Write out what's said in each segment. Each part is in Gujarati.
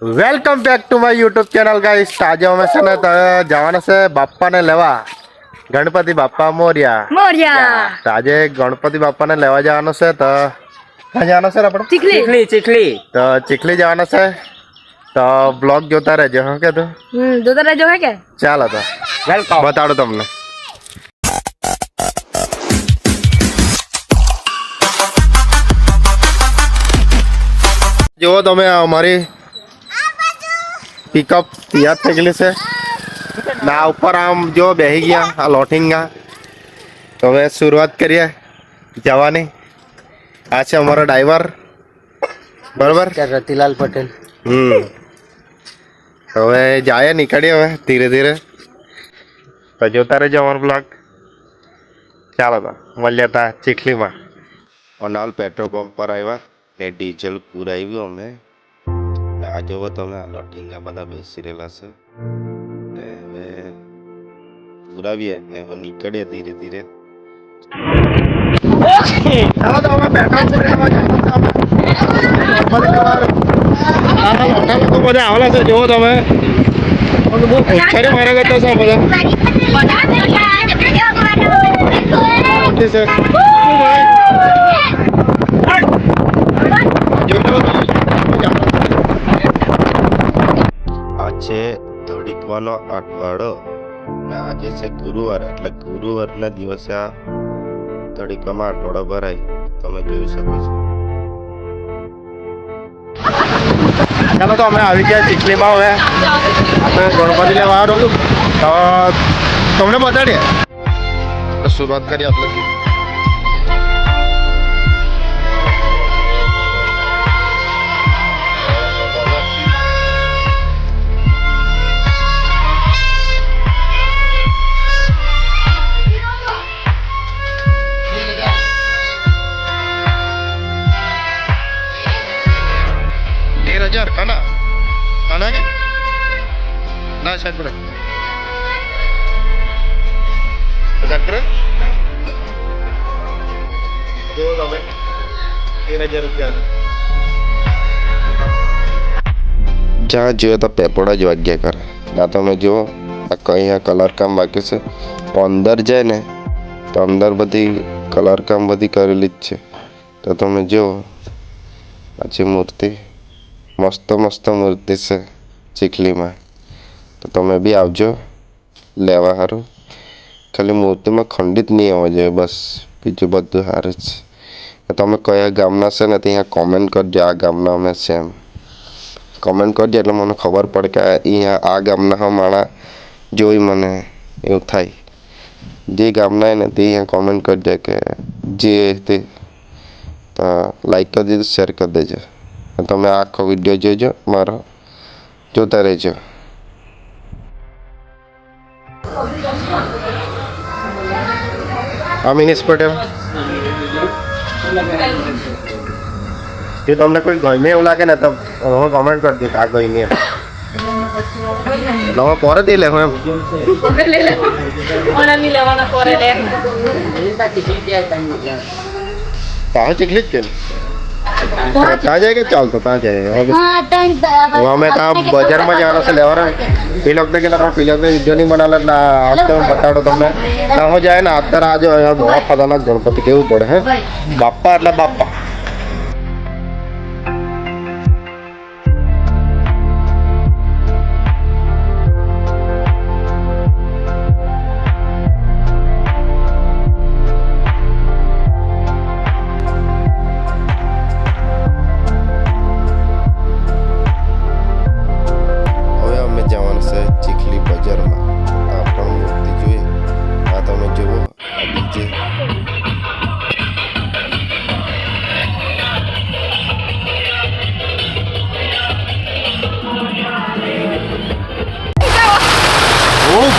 Welcome back to my YouTube channel guys. આજે અમે છે ને જવાના છે બાપ્પાને લેવા. ગણપતિ બાપ્પા મોર્યા. તો આજે ગણપતિ બાપ્પાને લેવા જવાનો છે. તો ક્યાં જવાનો છે આપણે? ચીખલી તો ચીખલી જવાનો છે. તો બ્લોગ જોતા રહેજો. હા કે તું જોતા રહેજો હે કે ચાલો તો વેલકમ. બતાડો તમને. જુઓ તમે અમારી પિકઅપ તૈયાર થઈ ગયેલી છે. ના ઉપર આમ જો બેસી ગયા આ લોટિંગા. તો હવે શરૂઆત કરીએ જવાની. આ છે અમારો ડ્રાઈવર, બરોબર રતિલાલ પટેલ. હવે જાય નીકળીએ હવે ધીરે ધીરે. તો જોતા રહેજો અમારો બ્લોગ. ચાલો તો મળીએ ત્યાં ચીખલીમાં. ઓનાલ પેટ્રોલ પંપ પર આવ્યા ને ડીઝલ પુરાવ્યું અમે. આ જોવો તમે આ લોટિંગા બધા બેસી રહેલા છે. ને હવે પુરાવીએ ને હવે નીકળીએ ધીરે ધીરે. ચાલો તો અમે પેટ્રોલ પુરાવવા લોકો બધા આવેલા છે. જોવો તમે મારા કરતા છે બધા છે ધડીકવાનો અઠવાડો. આજે છે ગુરુવાર, એટલે ગુરુવારના દિવસે આ ધડીકવામાં અઠવાડો ભરાય. તમે જોઈ શકો છો. ચાલો તો અમે આવી ગયા ચીખલીમાં. હવે આપણે ગણપતિ લેવા આવવાનું તો તમને બતાડીએ. શરૂઆત કરીએ આપણે. ના સાહેબ જો તમે 13,000 રૂપિયા. જ્યાં જોઈએ તો પેપોડા જ વાગ્યા કરે. ના તમે જુઓ આ કઈ કલર કામ બાકી છે. અંદર જાય ને તો અંદર બધી કલર કામ બધી કરેલી જ છે. તો તમે જુઓ પછી મૂર્તિ મસ્ત મસ્ત મૂર્તિ છે ચીખલીમાં. તો તમે બી આવજો લેવા સારું. ખાલી મૂર્તિમાં ખંડિત નહીં આવવા જોઈએ, બસ બીજું બધું સારું જ. તમે કયા ગામના છે ને ત્યાં કોમેન્ટ કરજો. આ ગામના અમે છે એમ કોમેન્ટ કરજો એટલે મને ખબર પડે કે અહીંયા આ ગામના માણા જોઈ મને એવું થાય. જે ગામના ને તે અહીંયા કોમેન્ટ કરજો કે જે તે. તો લાઈક કરી દીધું, શેર કરી દેજો. તમે આખો વિડીયો જોજો મારો, જોતા રહેજો. અમીનેશ પટેલ, જો તમને કોઈ ગમે એવું લાગે ને તો હું કોમેન્ટ કરી દઉં આ ગમે એમ. એટલે હું પોરે દઈ લે હું એમ. ત્યાં ચીખલી જ કે ત્યાં જાય કે ચાલતો ત્યાં જાય. અમે ત્યાં બજારમાં જવાના છે લેવાના. પેલો વખતે કેટલા પેલો વખતે વિડીયો નહીં બનાવે એટલે આ વખતે બતાડો તમને. ત્યાં જાય ને અત્યારે આજે અહીંયા ધોવા ખાતાના ગણપતિ કેવું પડે હે. બાપ્પા એટલે બાપ્પા.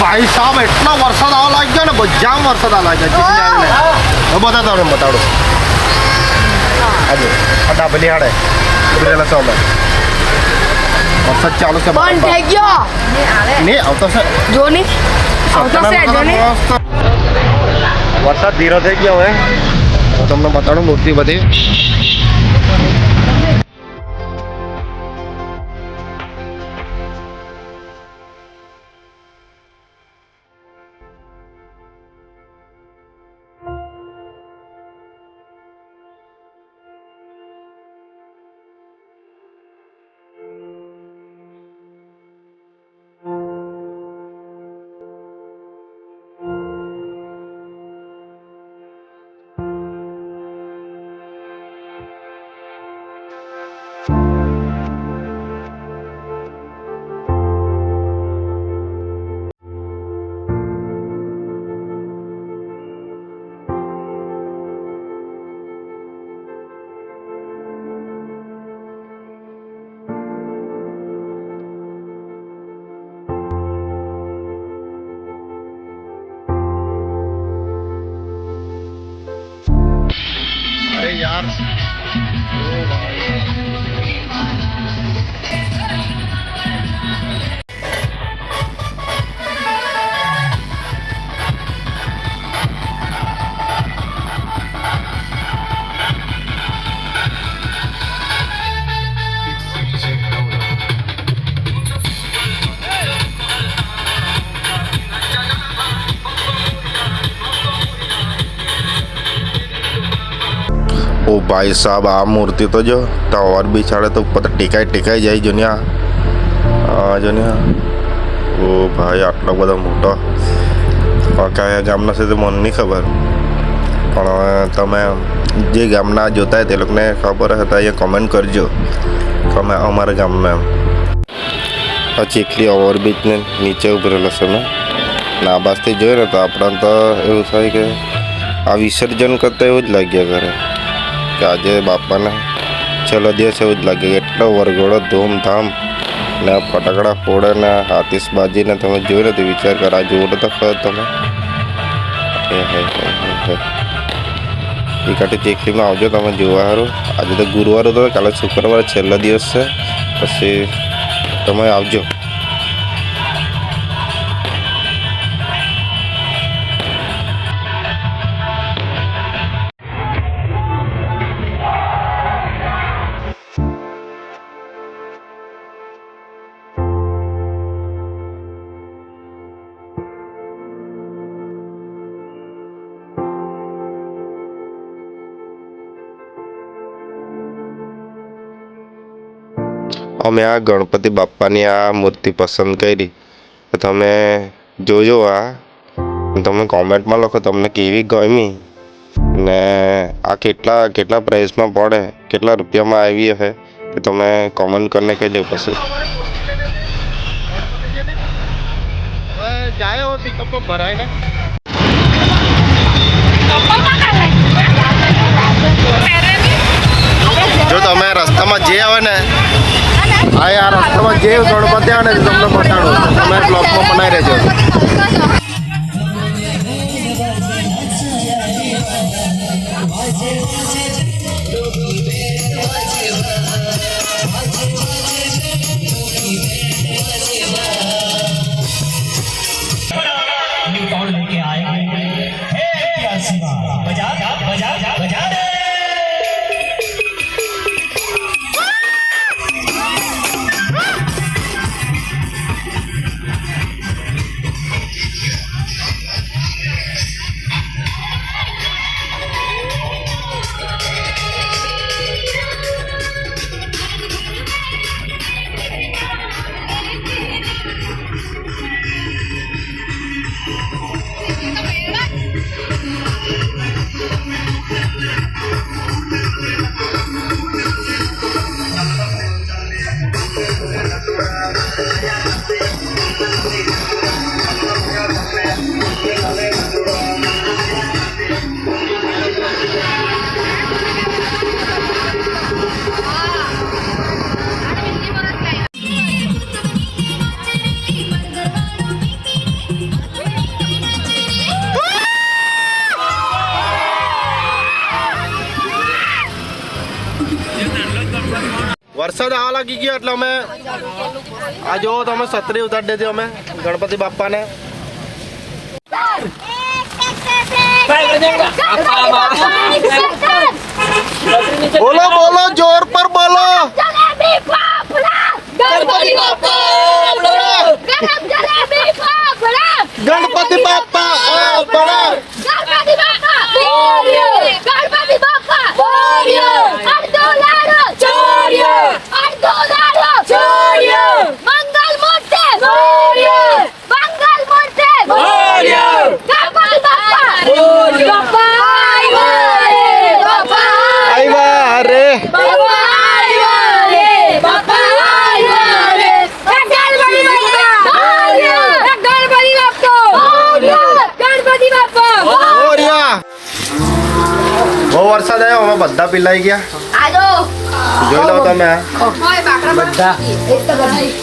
ભાઈ સાહેબ એટલો વરસાદ આવવા લાગી ગયો ને, બજામાં વરસાદ આવવા લાગ્યો. બતાડો બતાડો આજે આ ભલી હાડે ઉતરેલા છો અમે. વરસાદ ચાલુ છે. બંધ થઈ ગયો નહીં આવતો છે. જો નહીં આવતો છે. જો નહીં વરસાદ ધીરો થઈ ગયો. હવે હું તમને બતાડું મૂર્તિ બધી. यार ओ भाई साहब आ मूर्ति तो जो और भी छाड़े तो पता टेकाई टेकाई जाए जुनिया जुनिया ओ भाई आटला बड़ा मोटा क्या गामना से तो मन नहीं खबर पण तमे जे गामना जोता है ते लोग ने खबर है ये कमेंट करजो તમે અમારા ગામના આ ચીખલી ઓવરબ્રિજ ને નીચે ઉભરેલા છે ને આ બાજથી જોઈએ ને તો આપણને તો એવું થાય કે આ વિસર્જન કરતા એવું જ લાગ્યા કરે કે આજે બાપાને છેલ્લો દિવસ એવું જ લાગે એટલો વરઘોડો ધૂમધામ ને ફટાકડા ફોડે ને આતિશબાજીને તમે જોઈને તો વિચાર કરો આ જોવો તો ખરો તમે એ કાંઠે ચીખલીમાં આવજો તમે જોવા સારું આજે તો ગુરુવાર હતો કાલે શુક્રવાર છેલ્લો દિવસ છે પછી તમે આવજો અમે આ ગણપતિ બાપાની આ મૂર્તિ પસંદ કરી તો તમે જોજો આ તમે કોમેન્ટમાં લખો તમને કેવી ગમી ને આ કેટલા પ્રાઇસમાં પડે કેટલા રૂપિયામાં આવી હશે તો તમે કોમેન્ટ કરીને કહેજો પછી જાય હો પિકઅપ ભરાય ને જો તમે રસ્તામાં જે આવે ને આ યાર રસ્તામાં જે ગણપતિ આવે ને તમને બતાડો તમે બ્લોગમાં બનાવી રહેજો વરસાદ આવવા લાગી ગયો એટલે અમે આ જો તમે છત્રી ઉતારી દીધી અમે ગણપતિ બાપાને બોલો બોલો જોર પર બોલો ગણપતિ બાપા ગણપતિ બાપા બહુ વરસાદ આવ્યો અમે બધા પીલાઈ ગયા જોઈ લો તમે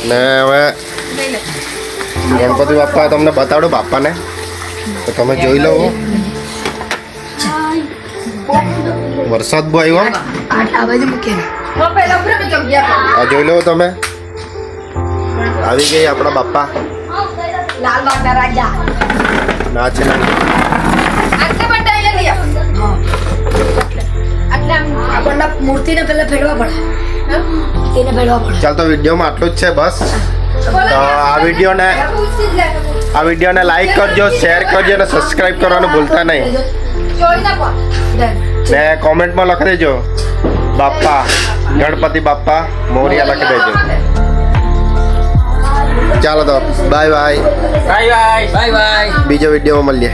ને હવે ગણપતિ બાપા તમને બતાડો બાપાને તો તમે જોઈ લો વરસાદ બહુ આવ્યો આમ. આ બાજુ મૂકે આ જોઈ લો તમે, આવી ગઈ આપણા બાપા. લાલ બાગના રાજા ના છે ના. આપણને મૂર્તિને પહેલા ફેરવા પડે તેને ફેરવા પડે. ચાલ તો વિડીયોમાં આટલું જ છે બસ. તો આ વિડીયોને લાઈક કરજો, શેર કરજો અને સબસ્ક્રાઇબ કરવાનું ભૂલતા નહીં. ને કોમેન્ટમાં લખી દેજો બાપા, ગણપતિ બાપા મોરિયા લખી દેજો. ચાલો તો bye bye. Bye bye bye bye. બીજો વિડીયોમાં મળીએ.